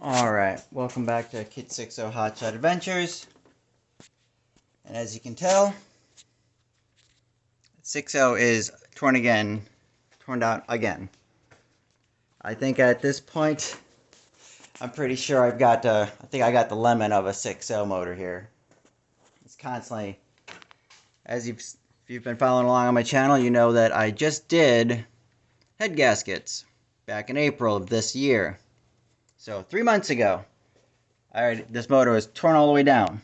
Alright, welcome back to Kit 60 Hotshot Adventures. And as you can tell, 60 is torn down again. I think at this point, I'm pretty sure I got the lemon of a 60 motor here. It's constantly, if you've been following along on my channel, you know that I just did head gaskets back in April of this year. So 3 months ago, this motor was torn all the way down.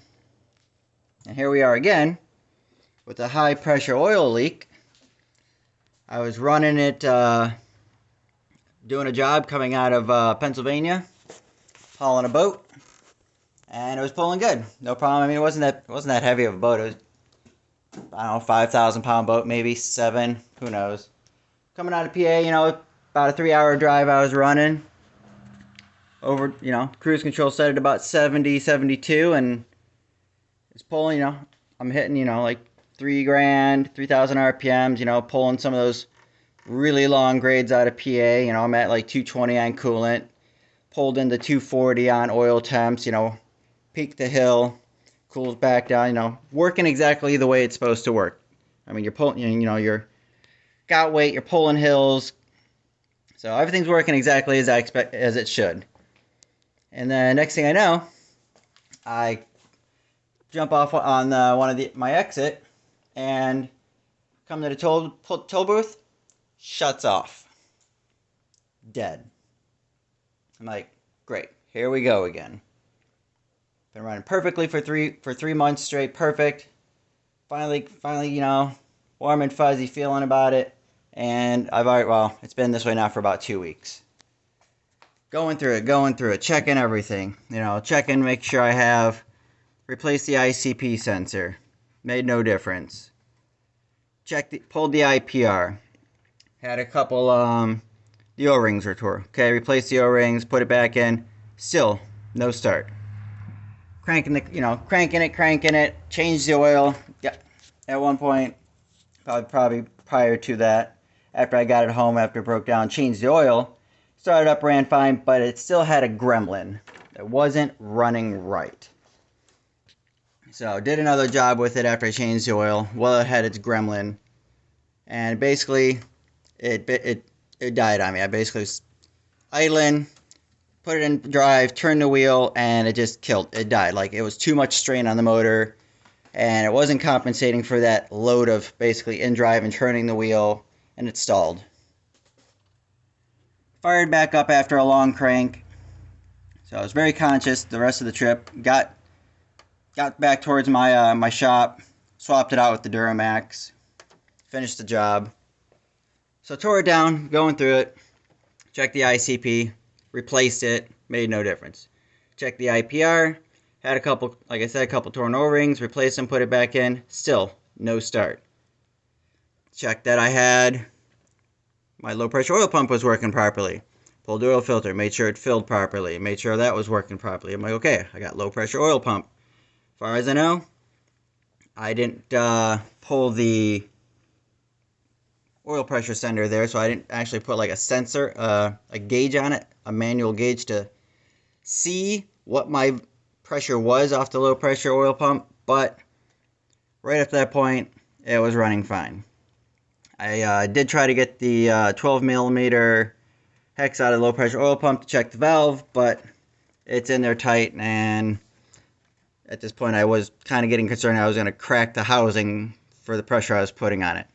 And here we are again with a high pressure oil leak. I was running it, doing a job coming out of Pennsylvania, hauling a boat, and it was pulling good. No problem. I mean, it wasn't that heavy of a boat. It was, I don't know, 5,000 pound boat, maybe 7, who knows. Coming out of PA, about a 3-hour drive I was running. Over, cruise control set at about 70, 72, and it's pulling, I'm hitting, like 3 grand, 3,000 RPMs, pulling some of those really long grades out of PA. I'm at like 220 on coolant, pulled into 240 on oil temps, peaked the hill, cools back down, working exactly the way it's supposed to work. I mean, you're pulling, you're got weight, you're pulling hills, so everything's working exactly as it should. And then next thing I know, I jump off on my exit and come to the toll booth, shuts off. Dead. I'm like, great, here we go again. Been running perfectly for three months straight, perfect. Finally, warm and fuzzy feeling about it. And it's been this way now for about 2 weeks. Going through it, checking everything. Checking, make sure I have replaced the ICP sensor. Made no difference. Pulled the IPR. Had a couple, the O-rings were tore. Okay, replaced the O-rings, put it back in. Still, no start. Cranking it, changed the oil. Yeah, at one point, probably prior to that, after I got it home, after it broke down, changed the oil. Started up, ran fine, but it still had a gremlin. It wasn't running right. So did another job with it after I changed the oil. Well, it had its gremlin, and basically, it died on me. I basically was idling, put it in drive, turned the wheel, and it just killed. It died. Like, it was too much strain on the motor, and it wasn't compensating for that load of basically in drive and turning the wheel, and it stalled. Fired back up after a long crank. So I was very conscious the rest of the trip. Got back towards my shop, swapped it out with the Duramax, finished the job. So tore it down, going through it, checked the ICP, replaced it, made no difference. Checked the IPR, had a couple, like I said, a couple torn O-rings, replaced them, put it back in, still no start. Checked that I had my low pressure oil pump was working properly. Pulled the oil filter, made sure it filled properly, made sure that was working properly. I'm like, okay, I got low pressure oil pump. As far as I know, I didn't pull the oil pressure sender there, so I didn't actually put like a sensor, a gauge on it, a manual gauge to see what my pressure was off the low pressure oil pump, but right up to that point, it was running fine. I did try to get the 12 millimeter hex out of the low pressure oil pump to check the valve, but it's in there tight, and at this point I was kind of getting concerned I was going to crack the housing for the pressure I was putting on it.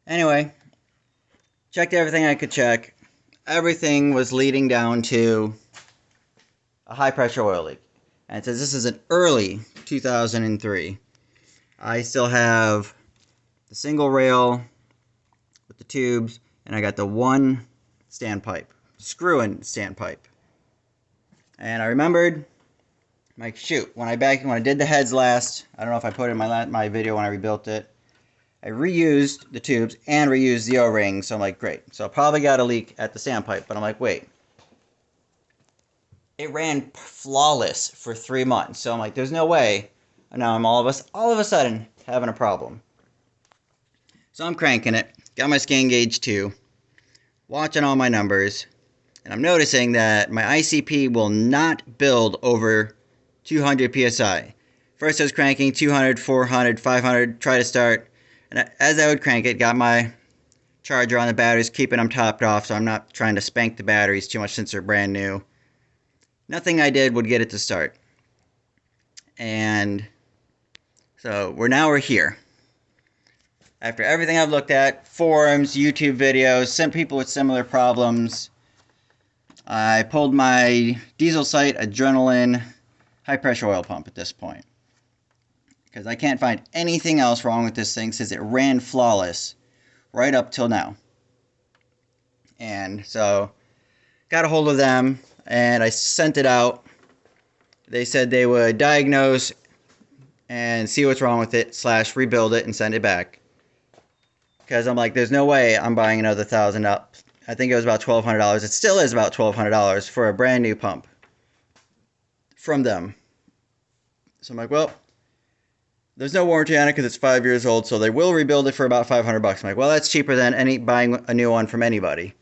Anyway, checked everything I could check. Everything was leading down to a high pressure oil leak. And it says this is an early 2003. I still have the single rail with the tubes, and I got the one standpipe, screw-in standpipe. And I remembered, like, shoot, when I did the heads last, I don't know if I put it in my video when I rebuilt it, I reused the tubes and reused the O-rings, so I'm like, great. So I probably got a leak at the standpipe, but I'm like, wait. It ran flawless for 3 months, so I'm like, there's no way. And now I'm all of a sudden having a problem. So I'm cranking it, got my scan gauge too, watching all my numbers, And I'm noticing that my ICP will not build over 200 psi. First I was cranking 200, 400, 500, try to start. And as I would crank it, got my charger on the batteries, keeping them topped off so I'm not trying to spank the batteries too much since they're brand new. Nothing I did would get it to start. And so we're here. After everything I've looked at, forums, YouTube videos, some people with similar problems, I pulled my DieselSite Adrenaline high pressure oil pump at this point. Because I can't find anything else wrong with this thing since it ran flawless right up till now. And so got a hold of them and I sent it out. They said they would diagnose and see what's wrong with it / rebuild it and send it back. Because I'm like, there's no way I'm buying another $1,000. I think it was about $1,200. It still is about $1,200 for a brand new pump from them. So I'm like, well, there's no warranty on it because it's 5 years old, so they will rebuild it for about $500. I'm like, well, that's cheaper than buying a new one from anybody.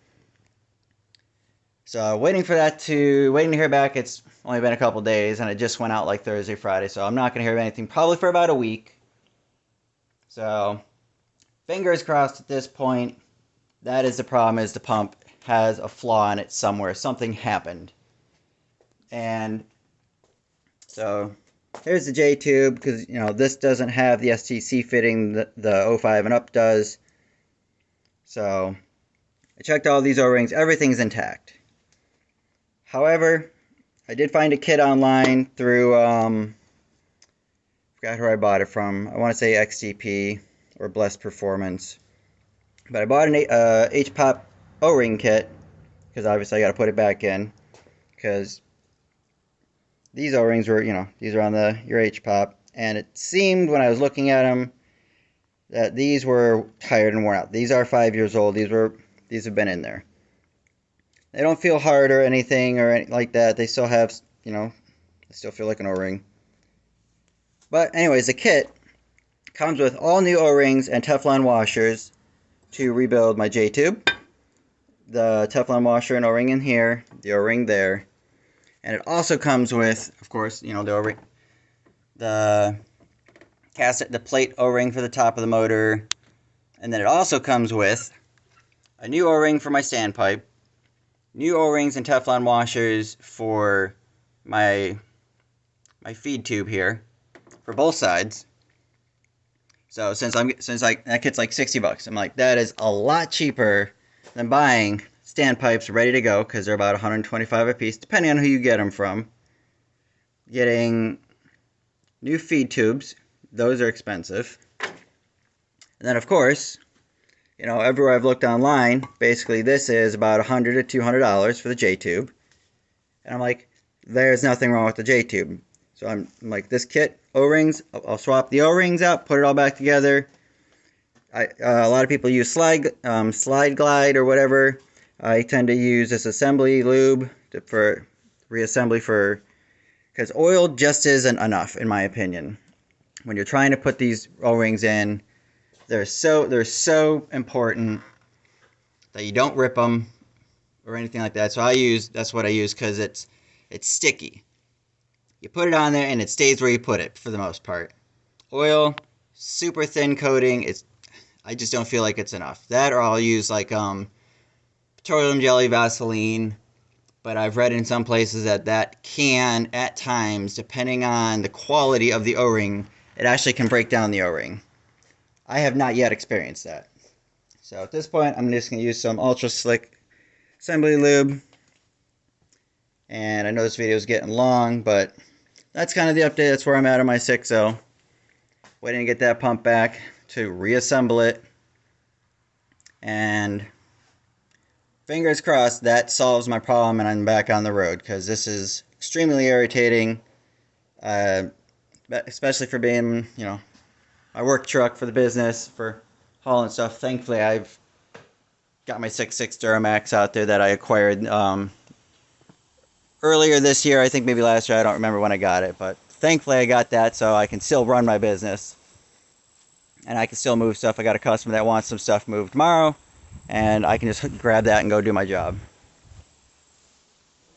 So waiting to hear back. It's only been a couple days, and it just went out like Thursday, Friday, so I'm not going to hear anything probably for about a week. So fingers crossed at this point. That is the problem, is the pump has a flaw in it somewhere. Something happened. And so here's the J-tube, because this doesn't have the STC fitting, the 05 and up does. So I checked all these O-rings, everything's intact. However, I did find a kit online through, forgot who I bought it from. I want to say XTP or Blessed Performance. But I bought an HPOP O-ring kit, because obviously I got to put it back in, because these O-rings were, these are on your HPOP, and it seemed when I was looking at them that these were tired and worn out. These are 5 years old. These have been in there. They don't feel hard or anything like that. They still have, they still feel like an O-ring. But anyways, the kit comes with all new O-rings and Teflon washers to rebuild my J-tube. The Teflon washer and O-ring in here, the O-ring there. And it also comes with, of course, the O-ring, the plate O-ring for the top of the motor. And then it also comes with a new O-ring for my standpipe, new O-rings and Teflon washers for my feed tube here for both sides. So since that kit's like $60, I'm like, that is a lot cheaper than buying standpipes ready to go, because they're about $125 a piece, depending on who you get them from. Getting new feed tubes, those are expensive. And then of course, everywhere I've looked online, basically this is about $100 to $200 for the J-tube. And I'm like, there's nothing wrong with the J-tube. So I'm like, this kit, O-rings, I'll swap the O-rings out, put it all back together. A lot of people use slide glide or whatever. I tend to use this assembly lube for reassembly because oil just isn't enough, in my opinion. When you're trying to put these O-rings in, they're so important that you don't rip them or anything like that. So that's what I use, because it's sticky. You put it on there and it stays where you put it for the most part. Oil, super thin coating. I just don't feel like it's enough. That, or I'll use like petroleum jelly, Vaseline. But I've read in some places that can, at times, depending on the quality of the O-ring, it actually can break down the O-ring. I have not yet experienced that. So at this point, I'm just going to use some Ultra Slick assembly lube. And I know this video is getting long, but that's kind of the update. That's where I'm at on my 6.0. Waiting to get that pump back to reassemble it. And fingers crossed that solves my problem and I'm back on the road, because this is extremely irritating. Especially for being, my work truck for the business, for hauling stuff. Thankfully, I've got my 6.6 Duramax out there that I acquired earlier this year. I think maybe last year. I don't remember when I got it, but thankfully I got that, so I can still run my business. And I can still move stuff. I got a customer that wants some stuff moved tomorrow, and I can just grab that and go do my job.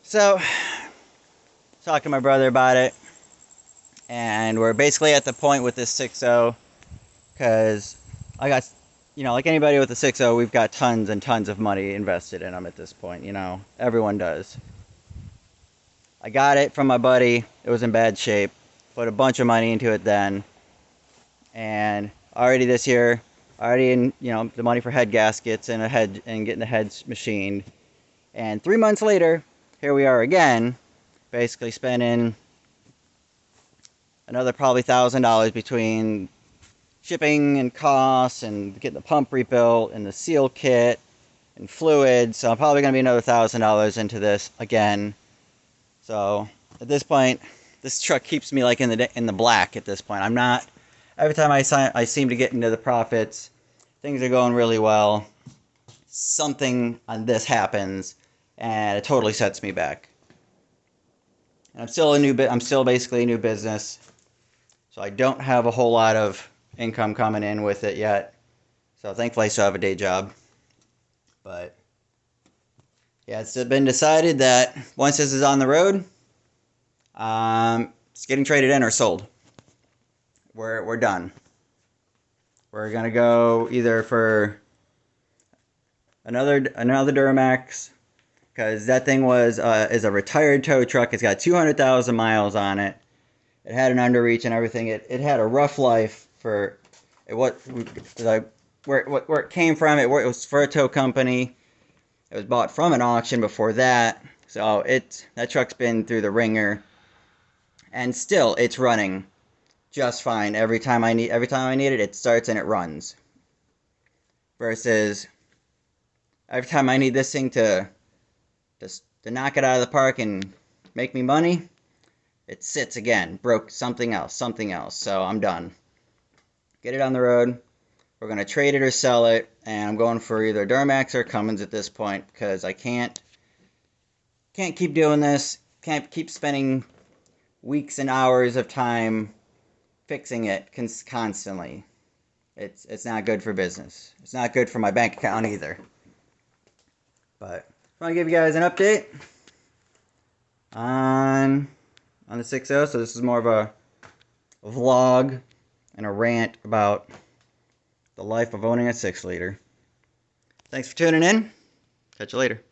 So, talked to my brother about it, and we're basically at the point with this 6.0, because I got, like anybody with a 6.0, we've got tons and tons of money invested in them at this point, everyone does. I got it from my buddy. It was in bad shape. Put a bunch of money into it then. And already this year, already in, the money for head gaskets and getting the heads machined. And 3 months later, here we are again, basically spending another probably $1,000 between shipping and costs and getting the pump rebuilt and the seal kit and fluids. So I'm probably going to be another $1,000 into this again. So at this point, this truck keeps me like in the black at this point. I'm not. Every time I seem to get into the profits, things are going really well. Something on this happens, and it totally sets me back. And I'm still basically a new business, so I don't have a whole lot of income coming in with it yet. So thankfully, I still have a day job. But yeah, it's been decided that once this is on the road, it's getting traded in or sold. We're done. We're gonna go either for another Duramax, because that thing is a retired tow truck. It's got 200,000 miles on it. It had an underreach and everything. It had a rough life for where it came from. It was for a tow company. It was bought from an auction before that. So that truck's been through the ringer, and still it's running just fine. Every time I need it, it starts and it runs. Versus every time I need this thing to knock it out of the park and make me money, it sits again. Broke something else. So I'm done. Get it on the road. We're going to trade it or sell it, and I'm going for either Duramax or Cummins at this point, because I can't keep doing this. Can't keep spending weeks and hours of time fixing it constantly. It's not good for business. It's not good for my bank account either. But I want to give you guys an update on the 6.0. So this is more of a vlog and a rant about the life of owning a 6-liter. Thanks for tuning in. Catch you later.